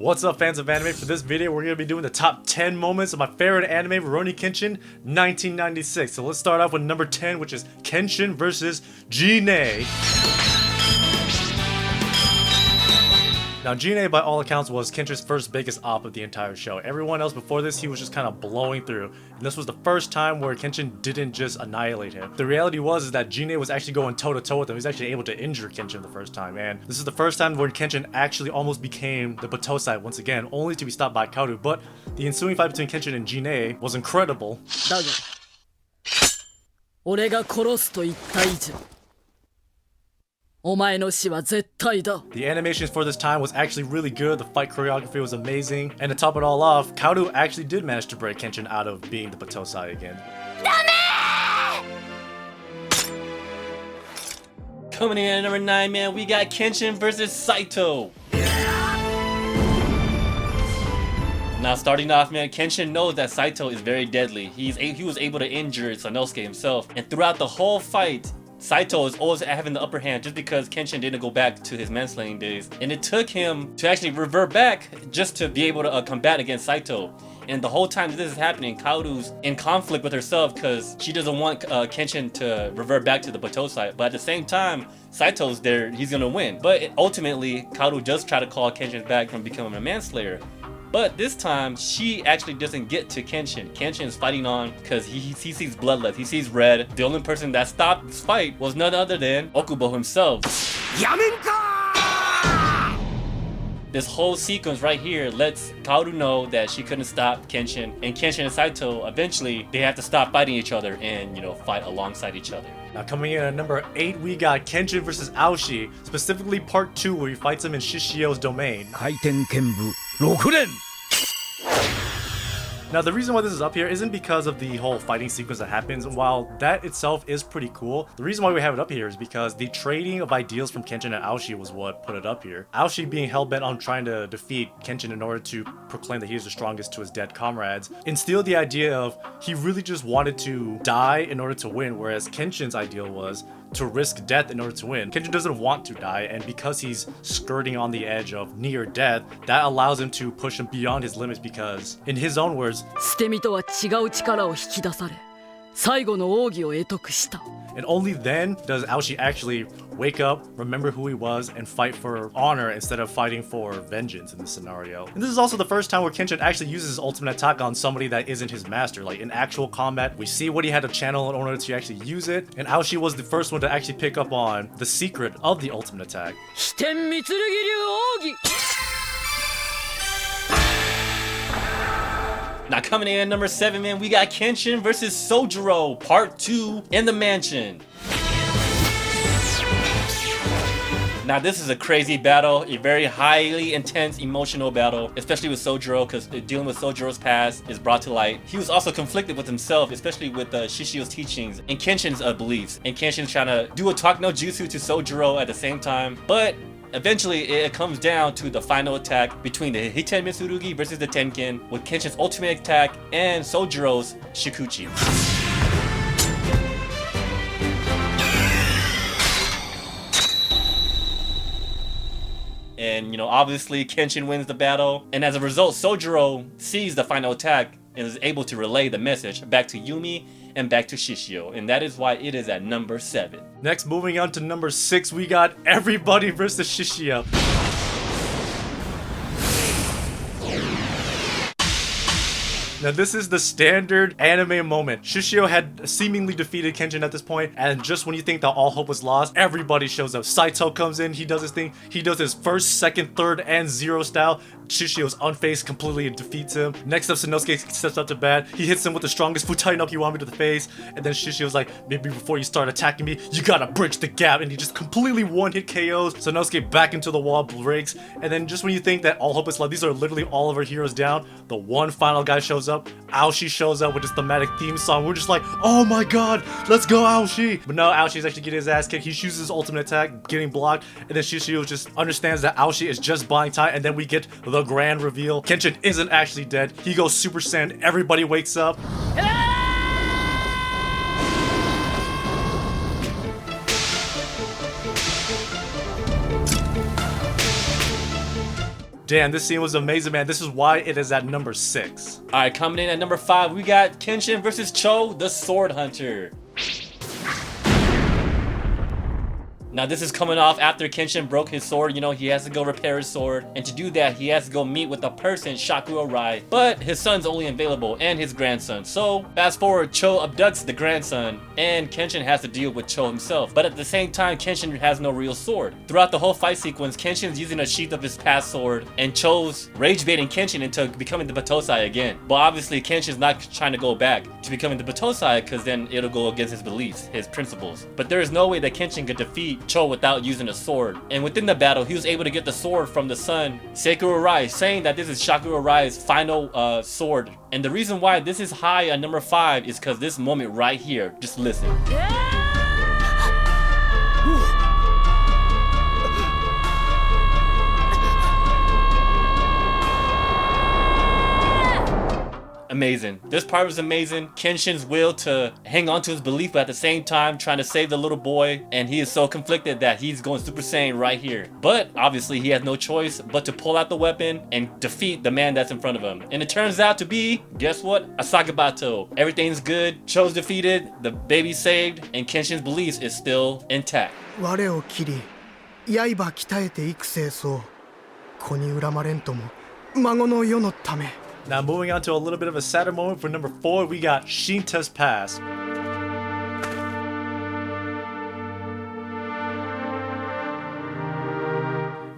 What's up, fans of anime? For this video, we're going to be doing the top 10 moments of my favorite anime, Rurouni Kenshin 1996. So let's start off with number 10, which is Kenshin versus Jine. Now, Jine, by all accounts, was Kenshin's first biggest op of the entire show. Everyone else before this, he was just kind of blowing through. And this was the first time where Kenshin didn't just annihilate him. The reality was that Jine was actually going toe-to-toe with him. He was actually able to injure Kenshin the first time. And this is the first time where Kenshin actually almost became the Batosai once again, only to be stopped by Kaoru. But the ensuing fight between Kenshin and Jine was incredible. The animations for this time was actually really good, the fight choreography was amazing, and to top it all off, Kaoru actually did manage to break Kenshin out of being the Batosai again. Coming in at number 9, man, we got Kenshin versus Saito. Now starting off, man, Kenshin knows that Saito is very deadly. He was able to injure Sanosuke himself, and throughout the whole fight, Saito is always having the upper hand just because Kenshin didn't go back to his manslaying days. And it took him to actually revert back just to be able to combat against Saito. And the whole time this is happening, Kaoru's in conflict with herself because she doesn't want Kenshin to revert back to the Batosai. But at the same time, Saito's there, he's gonna win. But ultimately, Kaoru does try to call Kenshin back from becoming a manslayer. But this time, she actually doesn't get to Kenshin. Kenshin is fighting on because he sees bloodlust, he sees red. The only person that stopped this fight was none other than Okubo himself. This whole sequence right here lets Kaoru know that she couldn't stop Kenshin. And Kenshin and Saito, eventually, they have to stop fighting each other and, fight alongside each other. Now coming in at number 8, we got Kenshin versus Aoshi, specifically part 2 where he fights him in Shishio's domain. Now the reason why this is up here isn't because of the whole fighting sequence that happens. While that itself is pretty cool, the reason why we have it up here is because the trading of ideals from Kenshin and Aoshi was what put it up here. Aoshi being hell-bent on trying to defeat Kenshin in order to proclaim that he is the strongest to his dead comrades, instilled the idea of he really just wanted to die in order to win, whereas Kenshin's ideal was to risk death in order to win. Kenshin doesn't want to die, and because he's skirting on the edge of near death, that allows him to push him beyond his limits because, in his own words, and only then does Aoshi actually wake up, remember who he was, and fight for honor instead of fighting for vengeance in this scenario. And this is also the first time where Kenshin actually uses his ultimate attack on somebody that isn't his master. Like in actual combat, we see what he had to channel in order to actually use it, and Aoshi was the first one to actually pick up on the secret of the ultimate attack. Now coming in at number 7, man, we got Kenshin versus Sojiro, part 2 in the mansion. Now this is a crazy battle, a very highly intense emotional battle, especially with Sojiro, because dealing with Sojiro's past is brought to light. He was also conflicted with himself, especially with Shishio's teachings and Kenshin's beliefs. And Kenshin's trying to do a talk no jutsu to Sojiro at the same time, but eventually, it comes down to the final attack between the Hiten Mitsurugi versus the Tenkin, with Kenshin's ultimate attack and Sojiro's Shikuchi. And, obviously, Kenshin wins the battle, and as a result, Sojiro sees the final attack and is able to relay the message back to Yumi and back to Shishio, and that is why it is at number 7. Next, moving on to number 6, we got Everybody versus Shishio. Now this is the standard anime moment. Shishio had seemingly defeated Kenshin at this point, and just when you think that all hope was lost, everybody shows up. Saito comes in, he does his thing, he does his first, second, third, and zero style. Shishio's unfazed completely and defeats him. Next up, Sanosuke steps up to bat. He hits him with the strongest Futai no Kiwami to the face, and then Shishio's like, maybe before you start attacking me, you gotta bridge the gap, and he just completely one-hit KOs. Sanosuke back into the wall, breaks, and then just when you think that all hope is lost, these are literally all of our heroes down, the one final guy shows up. Aoshi shows up with his thematic theme song. We're just like, oh my god, let's go Aoshi. But no, Aoshi's actually getting his ass kicked. He uses his ultimate attack, getting blocked, and then Shishio just understands that Aoshi is just buying time, and then we get the grand reveal. Kenshin isn't actually dead. He goes Super Saiyan, everybody wakes up. Damn, this scene was amazing, man. This is why it is at number 6. Alright, coming in at number 5, we got Kenshin versus Cho, the Sword Hunter. Now this is coming off after Kenshin broke his sword. You know, he has to go repair his sword, and to do that he has to go meet with a person, Shakura Rai, but his son's only available and his grandson. So fast forward, Cho abducts the grandson and Kenshin has to deal with Cho himself, but at the same time Kenshin has no real sword. Throughout the whole fight sequence, Kenshin's using a sheath of his past sword and Cho's rage baiting Kenshin into becoming the Batosai again. But obviously Kenshin's not trying to go back to becoming the Batosai because then it'll go against his beliefs, his principles. But there is no way that Kenshin could defeat Cho without using a sword. And within the battle, he was able to get the sword from the son, Sakura Rai, saying that this is Shakura Rai's final sword. And the reason why this is high on number 5 is because this moment right here. Just listen. Amazing. This part was amazing. Kenshin's will to hang on to his belief, but at the same time trying to save the little boy, and he is so conflicted that he's going Super Saiyan right here. But obviously he has no choice but to pull out the weapon and defeat the man that's in front of him. And it turns out to be, guess what? A Sagabato. Everything's good, Cho's defeated, the baby's saved, and Kenshin's beliefs is still intact. 我を切り、刃鍛えて育成そう。子に恨まれんとも、孫の世のため。 Now moving on to a little bit of a sadder moment for number 4, we got Shinta's past.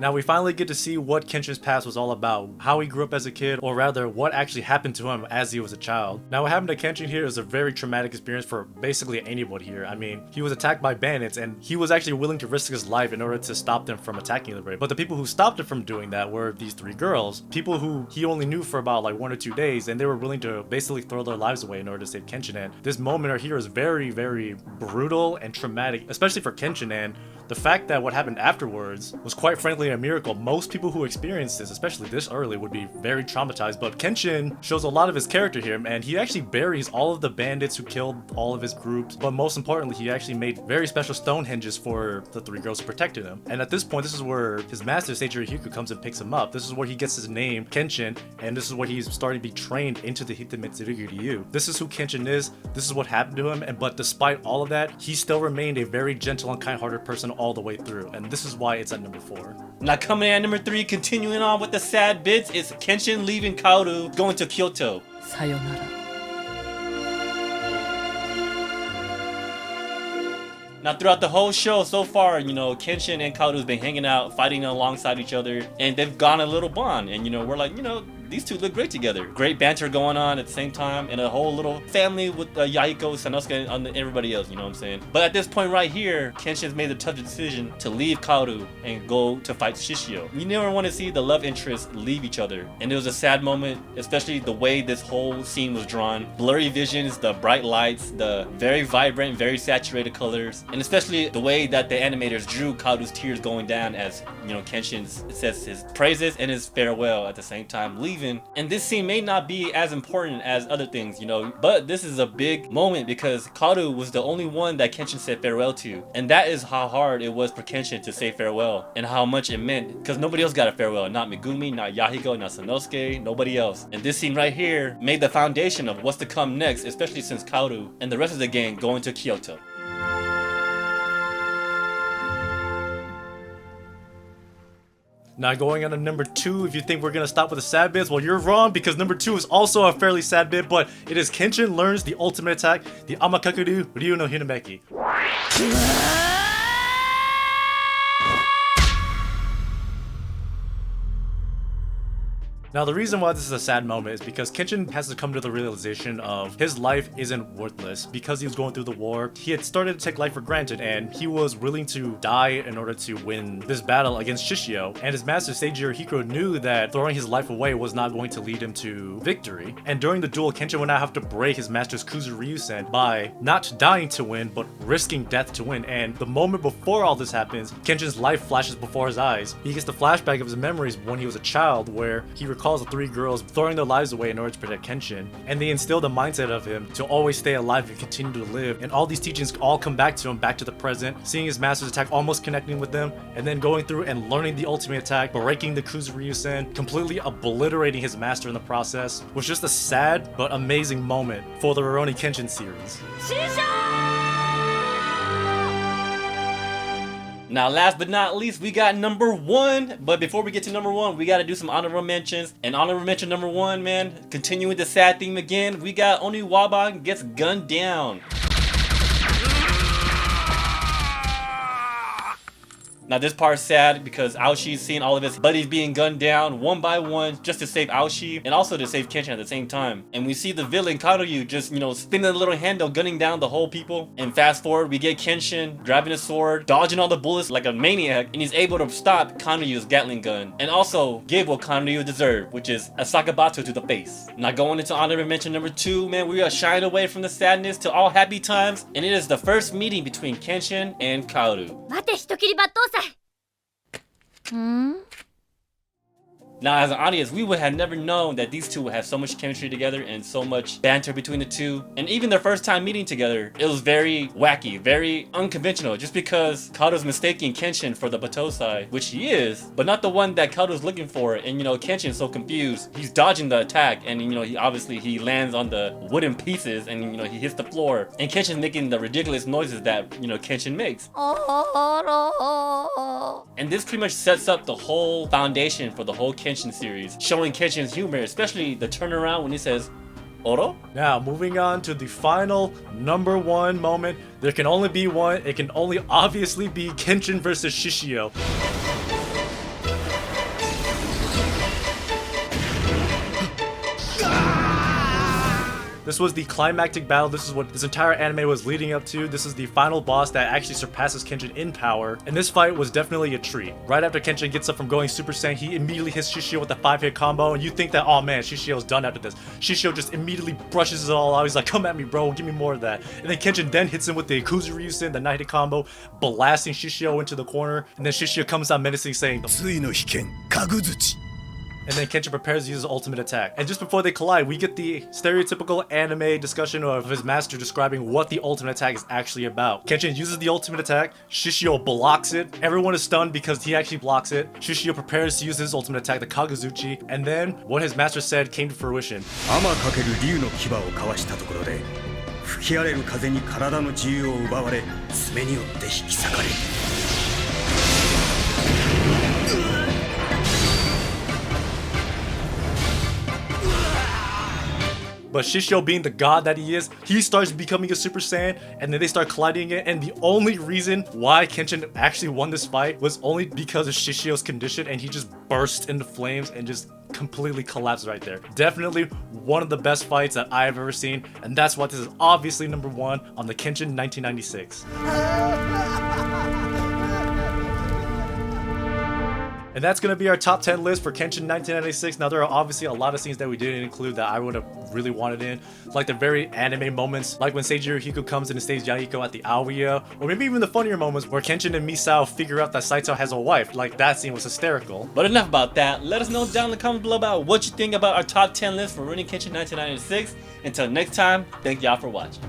Now we finally get to see what Kenshin's past was all about, how he grew up as a kid, or rather what actually happened to him as he was a child. Now what happened to Kenshin here is a very traumatic experience for basically anybody here. I mean, he was attacked by bandits and he was actually willing to risk his life in order to stop them from attacking the raid. But the people who stopped him from doing that were these 3 girls, people who he only knew for about like 1 or 2 days, and they were willing to basically throw their lives away in order to save Kenshin. And this moment right here is very, very brutal and traumatic, especially for Kenshin. And the fact that what happened afterwards was quite frankly a miracle. Most people who experience this, especially this early, would be very traumatized, but Kenshin shows a lot of his character here, and he actually buries all of the bandits who killed all of his groups, but most importantly, he actually made very special stone hinges for the 3 girls who protected him. And at this point, this is where his master, Saito comes and picks him up. This is where he gets his name, Kenshin, and this is where he's starting to be trained into the Hitamitsurugi Ryu. This is who Kenshin is, this is what happened to him, but despite all of that, he still remained a very gentle and kind-hearted person all the way through, and this is why it's at number 4. Now coming in at number 3, continuing on with the sad bits, is Kenshin leaving Kaoru, going to Kyoto. Sayonara. Now throughout the whole show so far, you know, Kenshin and Kaoru's been hanging out, fighting alongside each other, and they've gone a little bond, and you know, we're like, you know, these two look great together. Great banter going on at the same time, and a whole little family with Yahiko, Sanosuke, and everybody else, you know what I'm saying? But at this point right here, Kenshin's made the tough decision to leave Kaoru and go to fight Shishio. We never want to see the love interests leave each other, and it was a sad moment, especially the way this whole scene was drawn. Blurry visions, the bright lights, the very vibrant, very saturated colors, and especially the way that the animators drew Kaoru's tears going down as, you know, Kenshin says his praises and his farewell at the same time leaving. And this scene may not be as important as other things, you know, but this is a big moment because Kaoru was the only one that Kenshin said farewell to, and that is how hard it was for Kenshin to say farewell and how much it meant, because nobody else got a farewell. Not Megumi, not Yahiko, not Sanosuke, nobody else. And this scene right here made the foundation of what's to come next, especially since Kaoru and the rest of the gang going to Kyoto. Now going on to number 2, if you think we're gonna stop with the sad bits, well, you're wrong, because number 2 is also a fairly sad bit, but it is Kenshin learns the ultimate attack, the Amakakuru Ryu no Hinameki. Now the reason why this is a sad moment is because Kenshin has to come to the realization of his life isn't worthless. Because he was going through the war, he had started to take life for granted, and he was willing to die in order to win this battle against Shishio. And his master Seiji Hikaru knew that throwing his life away was not going to lead him to victory. And during the duel, Kenshin would now have to break his master's Kuzu-Ryusen by not dying to win, but risking death to win. And the moment before all this happens, Kenshin's life flashes before his eyes. He gets the flashback of his memories when he was a child, where he recalls recalls the 3 girls throwing their lives away in order to protect Kenshin, and they instill the mindset of him to always stay alive and continue to live. And all these teachings all come back to him, back to the present, seeing his master's attack, almost connecting with them, and then going through and learning the ultimate attack, breaking the Kuzuryusen, completely obliterating his master in the process, was just a sad but amazing moment for the Rurouni Kenshin series. Now, last but not least, we got number 1. But before we get to number 1, we got to do some honorable mentions. And honorable mention number 1, man, continuing the sad theme again, we got Oniwaba gets gunned down. Now this part's sad because Aoshi's seeing all of his buddies being gunned down one by one just to save Aoshi and also to save Kenshin at the same time. And we see the villain Kaoru just, spinning the little handle, gunning down the whole people. And fast forward, we get Kenshin grabbing a sword, dodging all the bullets like a maniac, and he's able to stop Kaoru's Gatling gun and also give what Kaoru deserved, which is a Sakabatsu to the face. Now going into honorable mention number 2, man, we are shying away from the sadness to all happy times, and it is the first meeting between Kenshin and Kaoru. Now, as an audience, we would have never known that these two would have so much chemistry together and so much banter between the two. And even their first time meeting together, it was very wacky, very unconventional, just because Kaoru's mistaking Kenshin for the Batosai, which he is, but not the one that Kaoru's looking for. And Kenshin's so confused, he's dodging the attack, and he lands on the wooden pieces, and he hits the floor. And Kenshin's making the ridiculous noises that Kenshin makes. And this pretty much sets up the whole foundation for the whole Kenshin series, showing Kenshin's humor, especially the turnaround when he says, Oro? Now, moving on to the final number 1 moment. There can only be one. It can only obviously be Kenshin versus Shishio. This was the climactic battle. This is what this entire anime was leading up to. This is the final boss that actually surpasses Kenshin in power. And this fight was definitely a treat. Right after Kenshin gets up from going Super Saiyan, he immediately hits Shishio with a 5-hit combo. And you think that, oh man, Shishio's done after this. Shishio just immediately brushes it all out. He's like, come at me, bro. Give me more of that. And then Kenshin then hits him with the Kuzuryusen, the 9-hit combo, blasting Shishio into the corner. And then Shishio comes out menacing saying, and then Kenshin prepares to use his ultimate attack. And just before they collide, we get the stereotypical anime discussion of his master describing what the ultimate attack is actually about. Kenshin uses the ultimate attack, Shishio blocks it, everyone is stunned because he actually blocks it. Shishio prepares to use his ultimate attack, the Kagazuchi, and then what his master said came to fruition. But Shishio, being the god that he is, he starts becoming a Super Saiyan, and then they start colliding it, and the only reason why Kenshin actually won this fight was only because of Shishio's condition, and he just burst into flames and just completely collapsed right there. Definitely one of the best fights that I've ever seen, and that's why this is obviously number 1 on the Kenshin 1996. And that's going to be our top 10 list for Kenshin 1996. Now, there are obviously a lot of scenes that we didn't include that I would have really wanted in. Like the very anime moments, like when Seiji Hiku comes in and saves Yahiko at the Aoya. Or maybe even the funnier moments where Kenshin and Misao figure out that Saito has a wife. Like, that scene was hysterical. But enough about that. Let us know down in the comments below about what you think about our top 10 list for Rurouni Kenshin 1996. Until next time, thank y'all for watching.